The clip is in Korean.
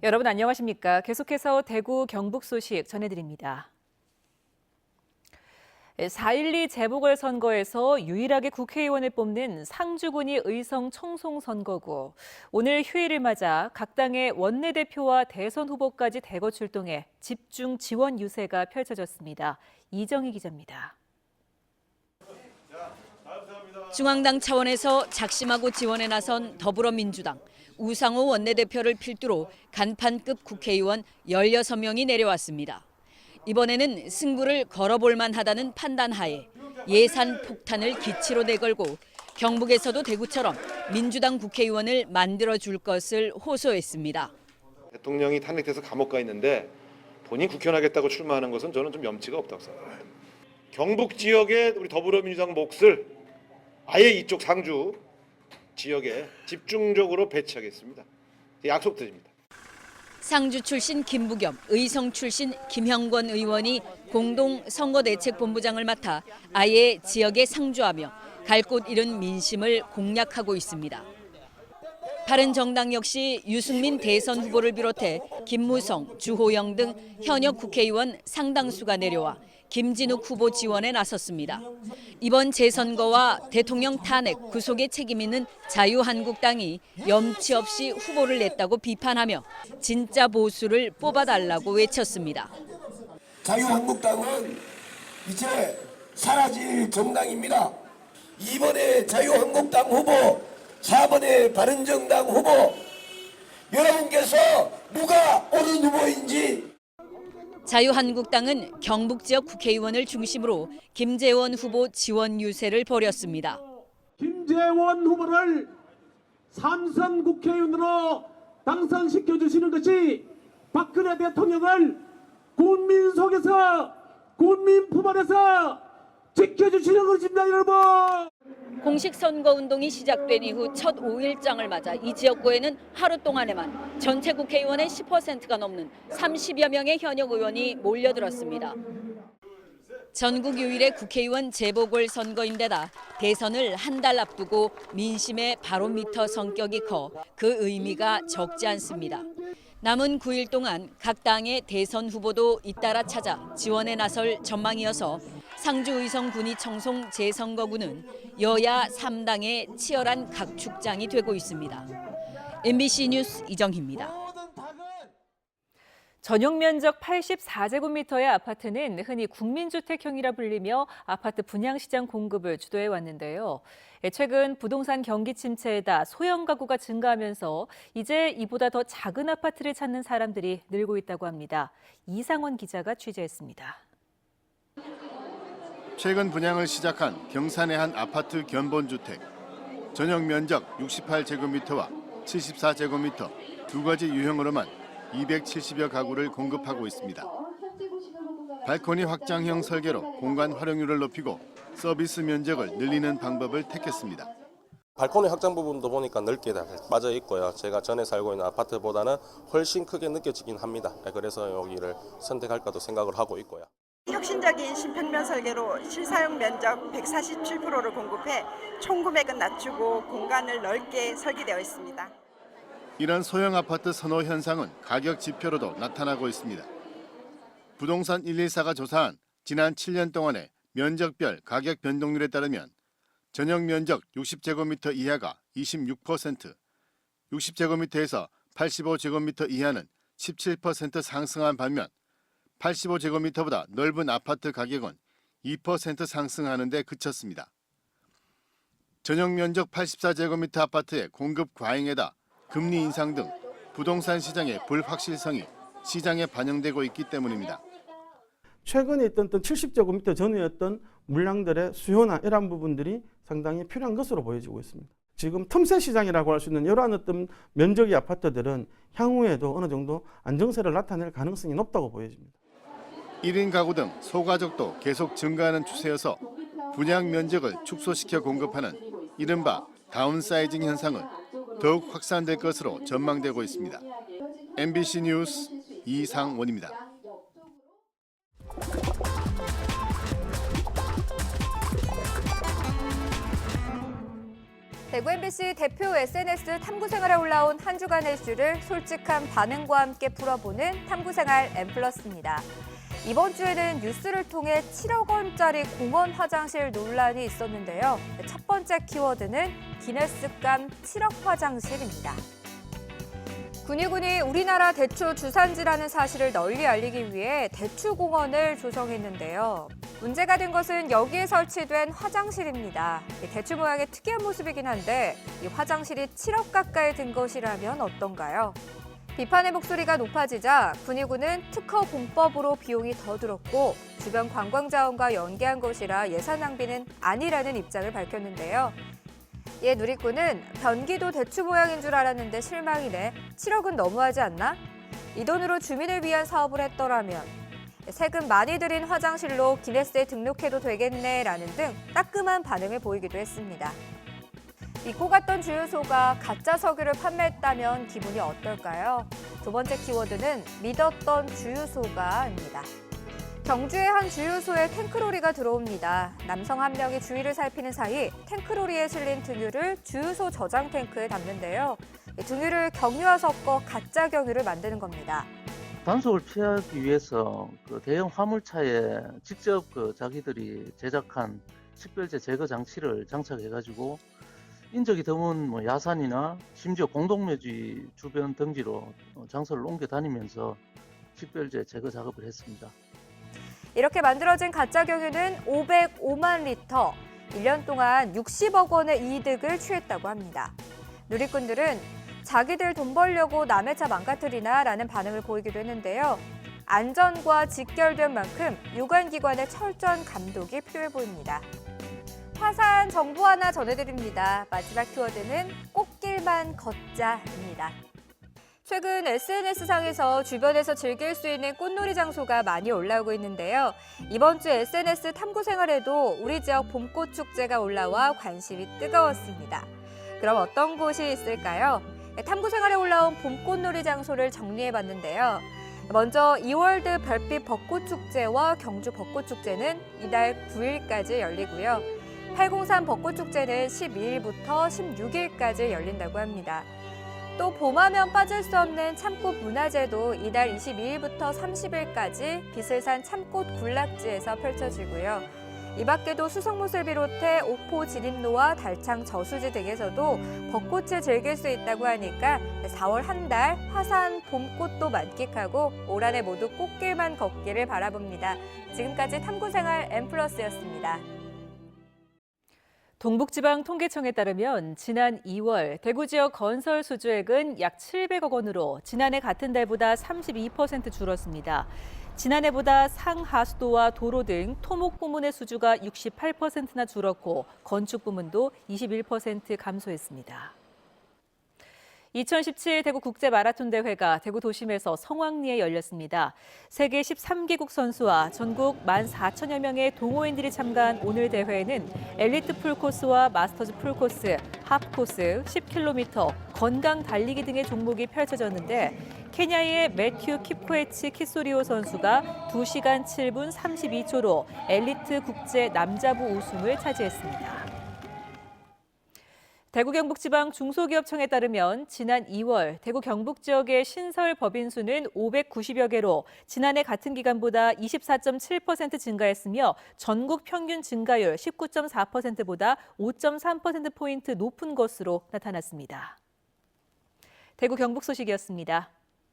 여러분 안녕하십니까? 계속해서 대구 경북 소식 전해드립니다. 4.12 재보궐선거에서 유일하게 국회의원을 뽑는 상주군이 의성 청송선거구. 오늘 휴일을 맞아 각 당의 원내대표와 대선 후보까지 대거 출동해 집중 지원 유세가 펼쳐졌습니다. 이정희 기자입니다. 중앙당 차원에서 작심하고 지원에 나선 더불어민주당, 우상호 원내대표를 필두로 간판급 국회의원 16명이 내려왔습니다. 이번에는 승부를 걸어볼 만하다는 판단하에 예산 폭탄을 기치로 내걸고 경북에서도 대구처럼 민주당 국회의원을 만들어줄 것을 호소했습니다. 대통령이 탄핵돼서 감옥 가 있는데 본인 국회의원 하겠다고 출마하는 것은 저는 좀 염치가 없다고 생각합니다. 경북 지역에 우리 더불어민주당 몫을 아예 이쪽 상주 지역에 집중적으로 배치하겠습니다. 약속드립니다. 상주 출신 김부겸, 의성 출신 김형권 의원이 공동 선거대책본부장을 맡아 아예 지역에 상주하며 갈 곳 잃은 민심을 공략하고 있습니다. 바른정당 역시 유승민 대선 후보를 비롯해 김무성, 주호영 등 현역 국회의원 상당수가 내려와 김진욱 후보 지원에 나섰습니다. 이번 재선거와 대통령 탄핵 구속에 책임 있는 자유한국당이 염치 없이 후보를 냈다고 비판하며 진짜 보수를 뽑아달라고 외쳤습니다. 자유한국당은 이제 사라질 정당입니다. 2번에 자유한국당 후보, 4번에 바른정당 후보, 여러분께서 누가 옳은 후보인지 자유한국당은 경북 지역 국회의원을 중심으로 김재원 후보 지원 유세를 벌였습니다. 김재원 후보를 3선 국회의원으로 당선시켜 주시는 것이 박근혜 대통령을 국민 속에서 국민 품 안에서 지켜주시는 것입니다, 여러분. 공식 선거운동이 시작된 이후 첫 5일장을 맞아 이 지역구에는 하루 동안에만 전체 국회의원의 10%가 넘는 30여 명의 현역 의원이 몰려들었습니다. 전국 유일의 국회의원 재보궐선거인데다 대선을 한 달 앞두고 민심의 바로미터 성격이 커 그 의미가 적지 않습니다. 남은 9일 동안 각 당의 대선 후보도 잇따라 찾아 지원에 나설 전망이어서 상주 의성 군위 청송 재선거구는 여야 3당의 치열한 각축장이 되고 있습니다. MBC 뉴스 이정희입니다. 전용 면적 84제곱미터의 아파트는 흔히 국민주택형이라 불리며 아파트 분양시장 공급을 주도해 왔는데요. 최근 부동산 경기 침체에다 소형 가구가 증가하면서 이제 이보다 더 작은 아파트를 찾는 사람들이 늘고 있다고 합니다. 이상원 기자가 취재했습니다. 최근 분양을 시작한 경산의 한 아파트 견본주택. 전용 면적 68제곱미터와 74제곱미터 두 가지 유형으로만 270여 가구를 공급하고 있습니다. 발코니 확장형 설계로 공간 활용률을 높이고 서비스 면적을 늘리는 방법을 택했습니다. 발코니 확장 부분도 보니까 넓게 다 빠져 있고요. 제가 전에 살고 있는 아파트보다는 훨씬 크게 느껴지긴 합니다. 그래서 여기를 선택할까도 생각을 하고 있고요. 혁신적인 신평면 설계로 실사용 면적 147%를 공급해 총 금액은 낮추고 공간을 넓게 설계되어 있습니다. 이런 소형 아파트 선호 현상은 가격 지표로도 나타나고 있습니다. 부동산 114가 조사한 지난 7년 동안의 면적별 가격 변동률에 따르면 전용 면적 60제곱미터 이하가 26%, 60제곱미터에서 85제곱미터 이하는 17% 상승한 반면 85제곱미터보다 넓은 아파트 가격은 2% 상승하는 데 그쳤습니다. 전용 면적 84제곱미터 아파트의 공급 과잉에다 금리 인상 등 부동산 시장의 불확실성이 시장에 반영되고 있기 때문입니다. 최근에 있던 70제곱미터 전후였던 물량들의 수요나 이러한 부분들이 상당히 필요한 것으로 보여지고 있습니다. 지금 틈새 시장이라고 할 수 있는 이러한 어떤 면적의 아파트들은 향후에도 어느 정도 안정세를 나타낼 가능성이 높다고 보여집니다. 1인 가구 등 소가족도 계속 증가하는 추세여서 분양 면적을 축소시켜 공급하는 이른바 다운사이징 현상은 더욱 확산될 것으로 전망되고 있습니다. MBC 뉴스 이상원입니다. 대구 MBC 대표 SNS 탐구생활에 올라온 한 주간의 이슈를 솔직한 반응과 함께 풀어보는 탐구생활 M+입니다. 이번 주에는 뉴스를 통해 7억 원짜리 공원 화장실 논란이 있었는데요. 첫 번째 키워드는 기네스감 7억 화장실입니다. 군위군이 우리나라 대추 주산지라는 사실을 널리 알리기 위해 대추공원을 조성했는데요. 문제가 된 것은 여기에 설치된 화장실입니다. 대추 모양의 특이한 모습이긴 한데 이 화장실이 7억 가까이 든 것이라면 어떤가요? 비판의 목소리가 높아지자 군위군은 특허 공법으로 비용이 더 들었고 주변 관광 자원과 연계한 것이라 예산 낭비는 아니라는 입장을 밝혔는데요. 이에 누리꾼은 변기도 대추 모양인 줄 알았는데 실망이네. 7억은 너무하지 않나? 이 돈으로 주민을 위한 사업을 했더라면 세금 많이 들인 화장실로 기네스에 등록해도 되겠네라는 등 따끔한 반응을 보이기도 했습니다. 믿고 갔던 주유소가 가짜 석유를 판매했다면 기분이 어떨까요? 두 번째 키워드는 믿었던 주유소가입니다. 경주의 한 주유소에 탱크로리가 들어옵니다. 남성 한 명이 주위를 살피는 사이 탱크로리에 실린 등유를 주유소 저장 탱크에 담는데요. 등유를 경유와 섞어 가짜 경유를 만드는 겁니다. 단속을 피하기 위해서 대형 화물차에 직접 자기들이 제작한 식별제 제거 장치를 장착해가지고 인적이 드문 야산이나 심지어 공동묘지 주변 등지로 장소를 옮겨 다니면서 식별제 제거 작업을 했습니다. 이렇게 만들어진 가짜 경유는 505만 리터, 1년 동안 60억 원의 이득을 취했다고 합니다. 누리꾼들은 자기들 돈 벌려고 남의 차 망가뜨리나 라는 반응을 보이기도 했는데요. 안전과 직결된 만큼 유관기관의 철저한 감독이 필요해 보입니다. 화사한 정보 하나 전해드립니다. 마지막 키워드는 꽃길만 걷자입니다. 최근 SNS상에서 주변에서 즐길 수 있는 꽃놀이 장소가 많이 올라오고 있는데요. 이번 주 SNS 탐구생활에도 우리 지역 봄꽃 축제가 올라와 관심이 뜨거웠습니다. 그럼 어떤 곳이 있을까요? 탐구생활에 올라온 봄꽃놀이 장소를 정리해봤는데요. 먼저 이월드 별빛 벚꽃축제와 경주 벚꽃축제는 이달 9일까지 열리고요. 803 벚꽃축제는 12일부터 16일까지 열린다고 합니다. 또 봄하면 빠질 수 없는 참꽃 문화제도 이달 22일부터 30일까지 비슬산 참꽃 군락지에서 펼쳐지고요. 이 밖에도 수성못을 비롯해 옥포 진입로와 달창 저수지 등에서도 벚꽃을 즐길 수 있다고 하니까 4월 한 달 화사한 봄꽃도 만끽하고 올 한해 모두 꽃길만 걷기를 바라봅니다. 지금까지 탐구생활 M+였습니다. 동북지방통계청에 따르면 지난 2월 대구 지역 건설 수주액은 약 700억 원으로 지난해 같은 달보다 32% 줄었습니다. 지난해보다 상하수도와 도로 등 토목 부문의 수주가 68%나 줄었고 건축 부문도 21% 감소했습니다. 2017 대구 국제 마라톤 대회가 대구 도심에서 성황리에 열렸습니다. 세계 13개국 선수와 전국 14,000여 명의 동호인들이 참가한 오늘 대회에는 엘리트 풀코스와 마스터즈 풀코스, 합코스, 10km, 건강 달리기 등의 종목이 펼쳐졌는데 케냐의 매튜 킵코에치 키소리오 선수가 2시간 7분 32초로 엘리트 국제 남자부 우승을 차지했습니다. 대구 경북지방 중소기업청에 따르면 지난 2월 대구 경북 지역의 신설 법인 수는 590여 개로 지난해 같은 기간보다 24.7% 증가했으며 전국 평균 증가율 19.4%보다 5.3%포인트 높은 것으로 나타났습니다. 대구 경북 소식이었습니다.